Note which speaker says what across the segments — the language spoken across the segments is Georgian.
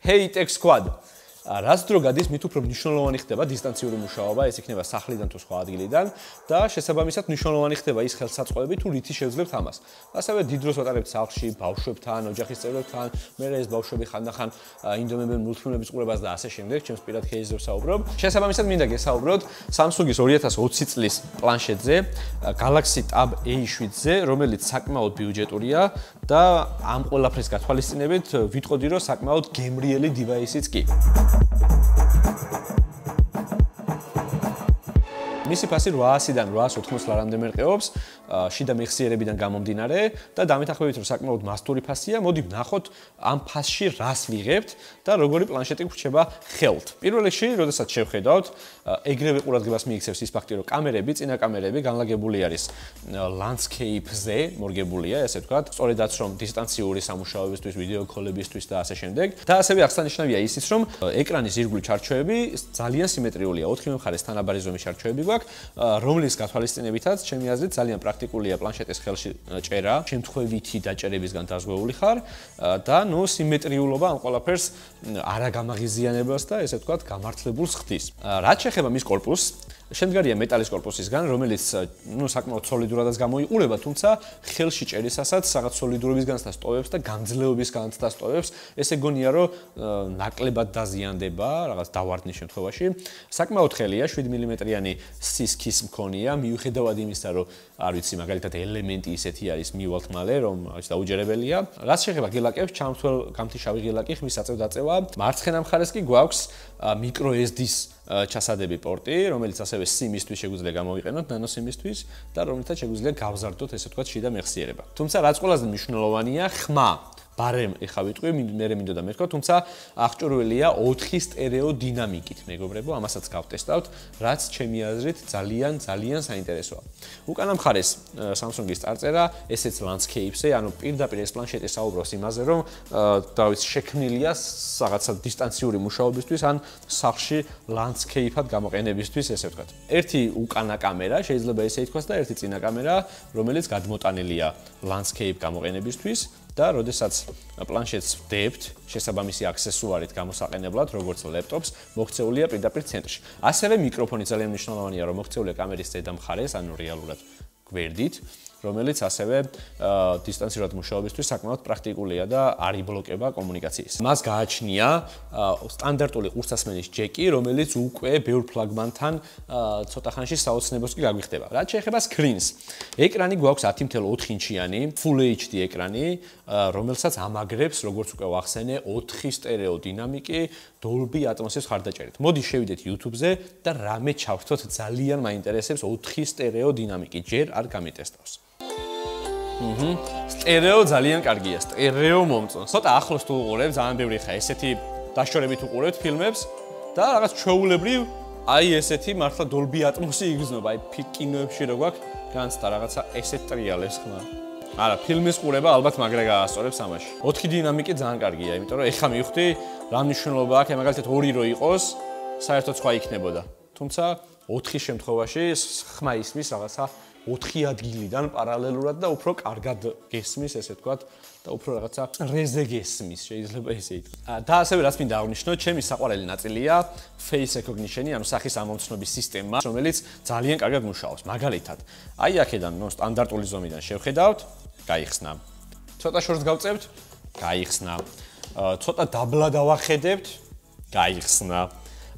Speaker 1: Hey Tech Squad. რაც დრო გადის, მით უფრო მნიშვნელოვანი ხდება დისტანციური მუშაობა, ეს იქნება სახლიდან თუ სხვა ადგილიდან და შესაბამისად მნიშვნელოვანი ხდება ის ხელსაწყოები თუ რითი შევძლებთ ამას. ასევე დიდ დროს ვატარებთ სახლში, ბავშვებთან, ოჯახის წევრებთან, მერე ეს ბავშვები ხანდახან ინდომებენ მულტფილმების ყურებას და ასე შემდეგ, ჩემს პირად кейსზე ვსაუბრობ. შესაბამისად მინდა გესაუბროთ Samsung-ის 2020 წლის პლანშეტზე, Galaxy Tab A7-ზე, რომელიც საკმაოდ ბიუჯეტურია და ამ ყველაფრის გათვალისწინებით ვიტყოდი, რომ საკმაოდ გემრიელი დივაისიც კი. მისი ფასი 800-დან 880 ლარამდე მერყეობს, შიდა მეხსიერებიდან გამომდინარე და დამეთანხმებით რომ საკმაოდ მასტური ფასია, მოდი ვნახოთ ამ ფასში რას ვიღებთ და როგორი პლანშეტი გვრჩება ხელთ. პირველ რიგში, როდესაც შევხედავთ, ეგრევე ყურადღებას მიიქცევს ის ფაქტი, რომ კამერები, წინა კამერები განლაგებული არის landscape-ზე, მორგებულია, ესე ვთქვათ, სწორედაც რომ დისტანციური სამუშაოებისთვის, ვიდეო კოლებისთვის და ასე შემდეგ. და ასევე აღსანიშნავია ისიც, რომ ეკრანის ირგვლივ ჩარჩოები ძალიან სიმეტრიულია, 4 მხარეს თანაბარი ზომის ჩარჩოები გვაქვს, რომლის გათვალისწინებითაც, ჩემი აზრით, ძალიან პრაქტიკულია პლანშეტის ხელში ჭერა, შემთხვევითი დაჭერებისგან დაზღვეული ხარ და ნუ სიმეტრიულობა ამ ყველაფერს არ აგამაღიზიანებს და ესე ვთქვათ, გამართლებულს ხდის. რაც შეეხება მის კორპუსს, შემდგარია მეტალის კორპუსისგან, რომელიც ნუ საკმაოდ სოლიდურადაც გამოიყურება, თუმცა ხელში ჭერისასაც რაღაც სოლიდურობისგანაც დასტოვებს და გამძლეობისგანაც დასტოვებს. ესე გონია, რომ ნაკლებად დაზიანდება, რაღაც დავარდნის შემთხვევაში. საკმაოდ ხელია, 7 მმ-იანი სისქის მქონია, მიუხედავად იმისა, რომ არ ვიცი, მაგალითად ელემენტი ისეთი არის მივალთ მალე, რომ დაუჯერებელია. რაც შეეხება ღილაკებს, ჩამთვალ გამთიშავი ღილაკი ხმის აწევ-დაწევა. მარცხენა მხარეს კი გვაქვს micro SD-ს ჩასადები პორტი, რომელიც ასევე SIM-ისთვის შეგვიძლია გამოვიყენოთ, nano SIM-ისთვის და რომელთაც შეგვიძლია გავზარდოთ, ესე ვთქვათ, შიდა მეხსიერება. თუმცა რაც ყველაზე მნიშვნელოვანია, ხმა. ბარემ ეხა ვიტყვი, მე მინდოდა მეთქვა, თუმცა აღჭურვილია 4 სტერეო დინამიკით, მეგობრებო, ამასაც გავტესტავთ, რაც ჩემი აზრით ძალიან საინტერესოა. უკანა მხარეს Samsung-ის წარწერა, ესეც landscape-ზე, ანუ პირდაპირ ეს პლანშეტი საუბრობს იმაზე, რომ დავით შექმნილია რაღაცა დისტანციური მუშაობისთვის, ან სახლში landscape-ად გამოყენებისთვის, ესე ვთქვათ. ერთი უკანა კამერა, შეიძლება ესე ითქვას და ერთი წინა კამერა, რომელიც გადმოტანილია landscape გამოყენებისთვის. და როდესაც პლანშეტს ვდებთ, შესაბამისი აქსესუარით გამოსაყენებლად, როგორც ლეპტოპს, მოქცეულია პირდაპირ ცენტრში. ასევე მიკროფონი ძალიან მნიშვნელოვანია, რომ მოქცეულია კამერის ზედა მხარეს, ანუ რეალურად გვერდით, რომელიც ასევე დისტანციურად მუშაობისთვის საკმაოდ პრაქტიკულია და არ იბლოკება კომუნიკაციას. მას გააჩნია სტანდარტული ყურსასმენის ჯეკი, რომელიც უკვე ბევრ ფლაგმანთან ცოტა ხანში საოცნებოს კი გაგვიხდება. რაც შეეხება screens, ეკრანი გვაქვს 10.4 ინჩიანი Full HD ეკრანი, რომელსაც ამაგრებს, როგორც უკვე ვახსენე, 4 სტერეო დინამიკი Dolby Atmos-ის ხარდაჭერით. მოდი შევიდეთ YouTube-ზე და რამე ჩავრთოთ, ძალიან მაინტერესებს 4 სტერეო დინამიკი, ჯერ არ გამიტესტავს. სტერეო ძალიან კარგია, სტერეო მომწონს. ცოტა ახლოს თუ უყურებ, ძალიან ბევრი ხა ესეთი დაშორებით უყურებთ ფილმებს და რაღაც ჩვეულებრივ აი ესეთი მართლა Dolby Atmos-ი იგრძნობა, აი კინოებში რო გვაქვს განცდა რაღაცა ესეთ ტრიალებს ხმა. არა, ფილმის ყურება ალბათ მაგრა გაასწორებს ამაში. 4 დინამიკი ძალიან კარგია, იმიტომ რომ ეხა მივხვდი რა მნიშვნელობა აქვს, მაგალითად 2 რო იყოს, საერთოდ სხვა იქნებოდა. თუმცა 4 შემთხვევაში ხმა ისმის რაღაცა 4 ადგილიდან პარალელურად და უფრო კარგად გესმის, ესე ვთქვათ, და უფრო რაღაცა რეზე გესმის, შეიძლება ესე ითქვას. და ასევე რაც მინდა აღნიშნო, ჩემი საყვარელი ნაწილია face recognition-ი, ანუ სახის ამომცნობის სისტემა, რომელიც ძალიან კარგად მუშაობს. მაგალითად, აი აქედან, სტანდარტული ზომიდან შევხედავთ, გაიხსნა. ცოტა შორს გავწევთ, გაიხსნა. ცოტა დაბლა დავახედებთ, გაიხსნა.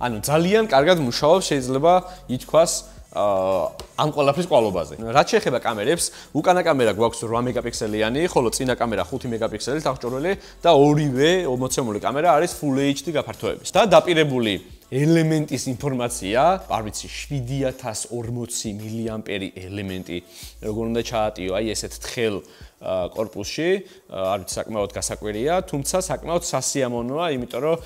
Speaker 1: ანუ ძალიან კარგად მუშაობს, შეიძლება ითქვას ამ ყველაფრის კვალობაზე. რაც შეეხება კამერებს, უკანა კამერა გვაქვს 8 მეგაპიქსელიანი, ხოლო წინა კამერა 5 მეგაპიქსელით აღჭურვილი და ორივე მოცემული კამერა არის Full HD გაფართოების. და დაპირებული ელემენტის ინფორმაცია, არ ვიცი, 7040 მAh ელემენტი, როგორ უნდა ჩაატიო, აი ესეთ თხელ კორპუსში, არ ვიცი, საკმაოდ გასაკვირია, თუმცა საკმაოდ სასიამოვნოა, იმიტომ რომ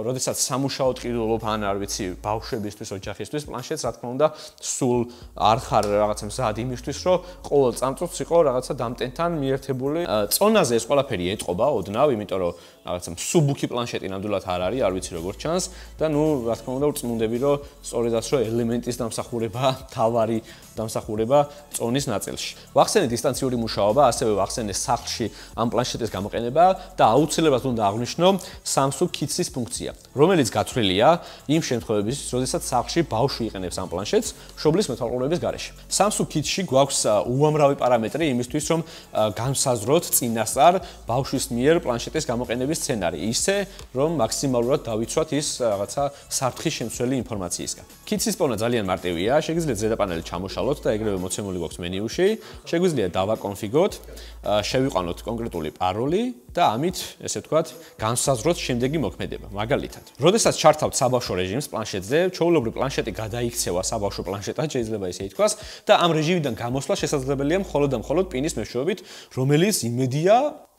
Speaker 1: როდესაც სამუშაოდ ყიდულობ ან არ ვიცი, ბავშვებისთვის, ოჯახისთვის, პლანშეტს რა თქმა უნდა, სულ არ ხარ რაღაცა მზად იმისთვის, რომ ყოველ წამწუთს იყო რაღაცა დამტენთან მიერთებული. წონაზე ეს ყველაფერი ეტყობა ოდნავ, იმიტომ რომ რაღაცა მსუბუქი პლანშეტი ნამდვილად არ არის, არ ვიცი როგორ ჩანს და ნუ რა თქმა უნდა, ვწმუნდები, რომ სწორედაც რომ ელემენტის დამსახურება თავარი დამსახურება წონის ნაწილში. ვახსენე დისტანციური მუშაობა, ასევე ვახსენე სახლში ამ პლანშეტის გამოყენება და აუცილებლად უნდა აღვნიშნო Samsung Kids-ის ფუნქცია, რომელიც გათვლილია იმ შემთხვევებისთვის, როდესაც სახლში ბავშვი იყენებს ამ პლანშეტს მშობლის მეთვალყურეობის გარეშე. Samsung Kids-ში გვაქვს უამრავი პარამეტრი იმისთვის, რომ განსაზღვროთ წინასწარ ბავშვის მიერ პლანშეტის გამოყენების სცენარი, ისე რომ მაქსიმალურად დავიცვათ ის რაღაცა საფრთხის შემცველი ინფორმაციისგან. Kids-ის პოვნა ძალიან მარტივია, შეგიძლიათ ზედაპანელი ჩამოშალოთ და ეგრევე მოცემული გვაქვს მენიუში, შეგვიძლია დავაკონფიგოთ, შევიყვანოთ კონკრეტული პაროლი და ამით, ესე ვთქვათ, განსაზღვროთ შემდეგი მოქმედება. მაგალითად, როდესაც ჩართავთ საბავშვო რეჟიმს პლანშეტზე, ჩვეულებრივ პლანშეტი გადაიქცევა საბავშვო პლანშეტად, შეიძლება ისე ითქვას, და ამ რეჟიმიდან გამოსვლა შესაძლებელია მხოლოდ და მხოლოდ პინის მეშვეობით, რომელიც იმედია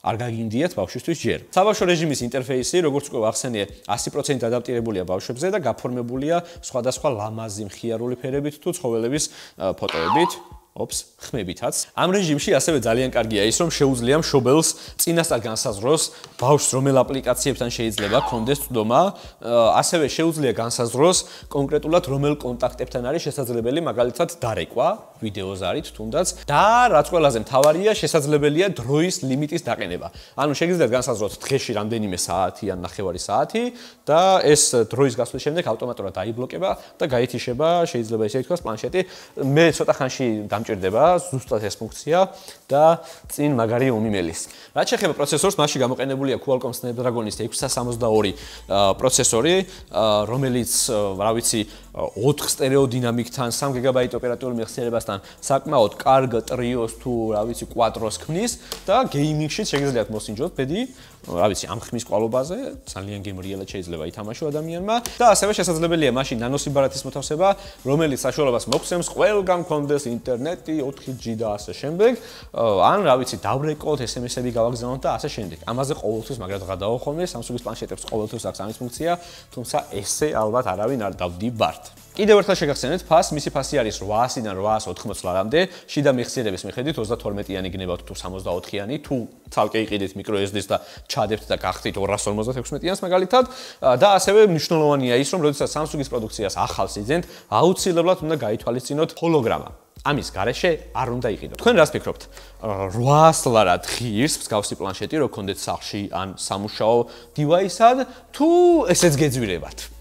Speaker 1: არ გაგინდიათ ბავშვისთვის ჯერ. საბავშვო რეჟიმის ინტერფეისი, როგორც უკვე ვახსენე, 100% ადაპტირებულია ბავშვებზე და გაფორმებულია სხვადასხვა ლამაზი მხიარული ფერებით თუ ცხოველების ფოტოებით. ხმებითაც. ამ რეჟიმში ასევე ძალიან კარგია ის, რომ შეუძლია მშობელს წინასწარ განსაზღვროს ბავშვს რომელ აპლიკაციებთან შეიძლება კონდეს წვდომა, ასევე შეუძლია განსაზღვროს კონკრეტულად რომელ კონტაქტებთან არის შესაძლებელი მაგალითად დარეკვა, ვიდეოზარით თუნდაც და რაც ყველაზე მთავარია, შესაძლებელია დროის ლიმიტის დაყენება. ანუ შეგიძლიათ განსაზღვროთ დღეში რამდენიმე საათი ან ნახევარი საათი და ეს დროის გასვლის შემდეგ ავტომატურად დაიბლოკება და გაითიშება, შეიძლება ისე ითქვას, პლანშეტი. მე ცოტა ხანში ჭირდება ზუსტად ეს ფუნქცია და წინ მაგარი უმიმელის. რაც შეეხება პროცესორს, მასში გამოყენებულია Qualcomm Snapdragon-ის 662 პროცესორი, რომელიც, რა ვიცი, 4 სტერეოდინამიკთან, 3 გიგაბაიტ ოპერატიული მეხსიერებასთან საკმაოდ კარგ ტრიოს თუ, რა ვიცი, კვატროს ქმნის და გეიმინგში შეგიძლიათ მოსინჯოთ ბედი, რა ვიცი, ამ ხმის კვალობაზე, ძალიან გემრიელად შეიძლება ითამაშო ადამიანმა და ასევე შესაძლებელია მაშინ ნანოსიბარათის მოთავსება, რომელიც საშუალებას მოგცემს ყველგან კონდეს ინტერნეტი, 4G და ასე შემდეგ, ან რა ვიცი, დავრეკოთ, SMS-ები გავაგზავნოთ და ასე შემდეგ. ამაზე ყოველთვის მაგრად გადააო ხოლმე, Samsung-ის პლანშეტებს ყოველთვის აქვს ამის ფუნქცია, თუმცა ესე ალბათ არავინ არ დავდიბართ. კიდევ ერთხელ შეგახსენეთ, მისი ფასი არის 800-დან 880 ლარამდე, შიდა მეხსიერების მიხედვით 32-იანი გნებავთ თუ 64-იანი, თუ ცალკე იყიდეთ micro SD-ს და ჩადებთ და გახდით 256-იანს მაგალითად, და ასევე მნიშვნელოვანია ის, რომ როდესაც Samsung-ის პროდუქციას ახალს იძენთ, აუცილებლად უნდა გაითვალისწინოთ ჰოლოგრამა. ამის გარეშე არ უნდა იყიდოთ. თქვენ რას ფიქრობთ? 800 ლარად ღირს მსგავსი პლანშეტი, რო გქონდეთ სახლში ან სამუშაო დივაისად, თუ ესეც გეძვირებათ?